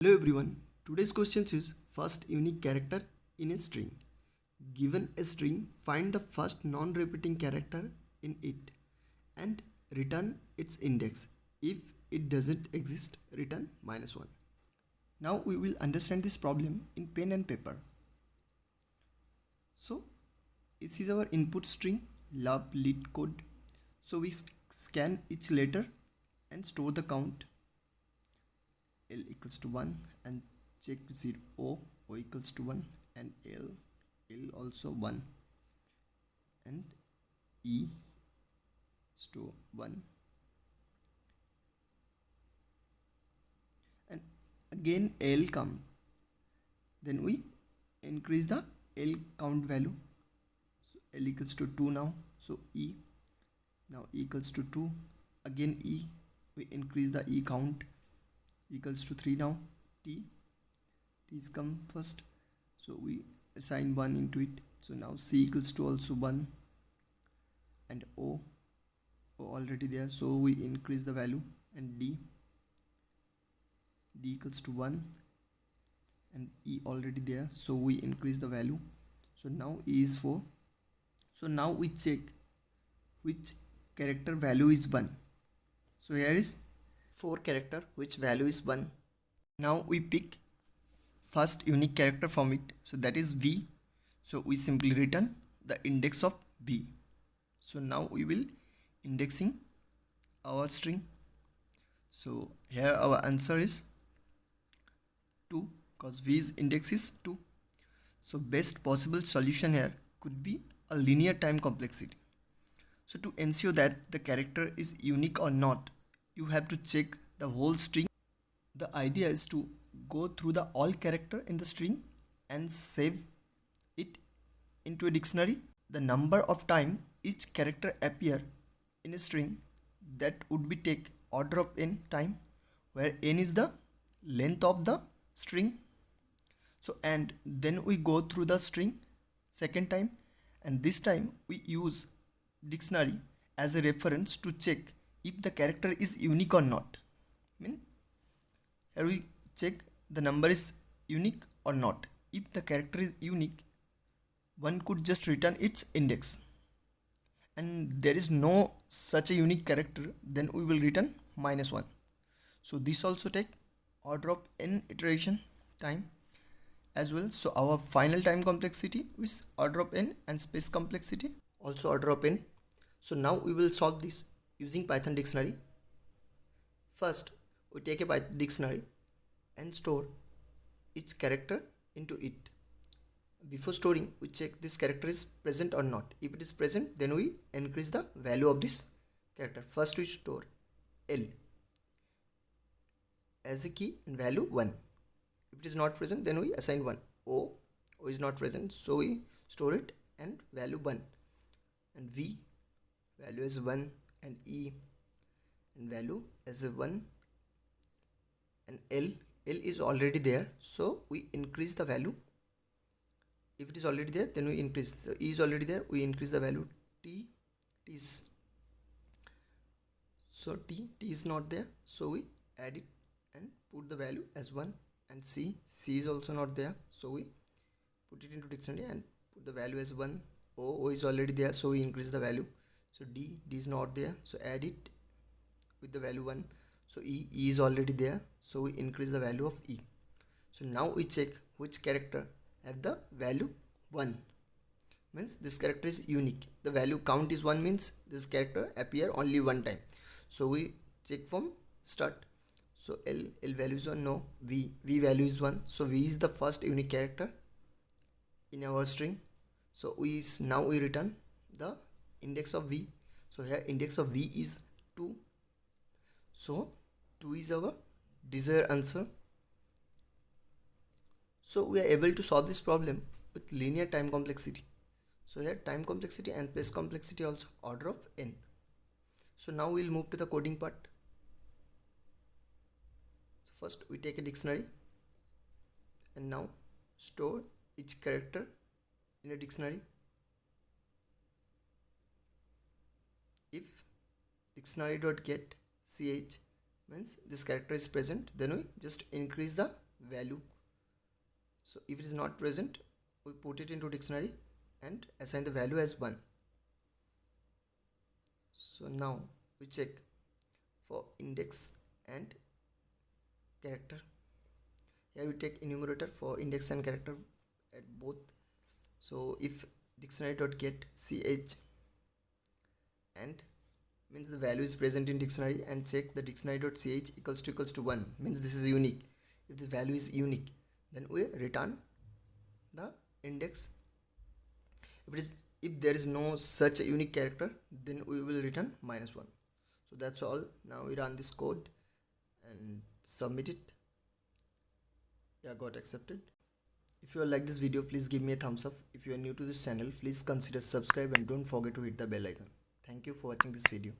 Hello everyone. Today's question is first unique character in a string. Given a string, find the first non-repeating character in it and return its index. If it doesn't exist, return -1. Now we will understand this problem in pen and paper. So this is our input string love lit code. So we scan each letter and store the count L equals to 1 and check 0 O equals to 1 and L also 1 and E is to 1 and again L come, then we increase the L count value. So L equals to 2 now, so E now equals to 2, again E, we increase the E count, equals to 3 now. T's come first, so we assign 1 into it. So now C equals to also 1 and O already there, so we increase the value, and D equals to 1 and E already there, so we increase the value. So now E is 4. So now we check which character value is 1. So here is 4 character which value is 1. Now we pick first unique character from it, so that is V. So we simply return the index of V. So now we will indexing our string. So here our answer is 2 because V's index is 2. So best possible solution here could be a linear time complexity. So to ensure that the character is unique or not, you have to check the whole string. The idea is to go through the all character in the string and save it into a dictionary. The number of time each character appear in a string, that would be take order of n time, where n is the length of the string. So and then we go through the string second time, and this time we use dictionary as a reference to check if the character is unique or not. Here we check the number is unique or not. If the character is unique, one could just return its index, and there is no such a unique character, then we will return -1. So this also take order of n iteration time as well. So our final time complexity is order of n and space complexity also order of n. So now we will solve this using Python dictionary. First we take a Python dictionary and store each character into it. Before storing, we check this character is present or not. If it is present, then we increase the value of this character. First we store L as a key and value 1. If it is not present, then we assign 1. O is not present, so we store it and value 1. And V value is 1, and E and value as a 1, and L is already there, so we increase the value. If it is already there, then we increase. So E is already there, we increase the value. T is not there, so we add it and put the value as 1. And C is also not there, so we put it into dictionary and put the value as 1. O is already there, so we increase the value. So D is not there, so add it with the value 1. So E is already there, so we increase the value of E. So now we check which character at the value 1, means this character is unique. The value count is 1, means this character appear only one time. So we check from start. So L value is 1, no. V value is 1, so V is the first unique character in our string. So now we return the index of V. So here index of V is 2, so 2 is our desired answer. So we are able to solve this problem with linear time complexity. So here time complexity and space complexity also order of n. So now we will move to the coding part. So first we take a dictionary and now store each character in a dictionary. If dictionary.get ch means this character is present, then we just increase the value. So if it is not present, we put it into dictionary and assign the value as 1. So now we check for index and character. Here we take enumerator for index and character at both. So if dictionary.get ch and means the value is present in dictionary, and check the dictionary.ch equals to 1 means this is unique. If the value is unique, then we return the index. If there is no such a unique character, then we will return -1. So that's all. Now we run this code and submit it. Yeah, got accepted. If you like this video, please give me a thumbs up. If you are new to this channel, please consider subscribe and don't forget to hit the bell icon. Thank you for watching this video.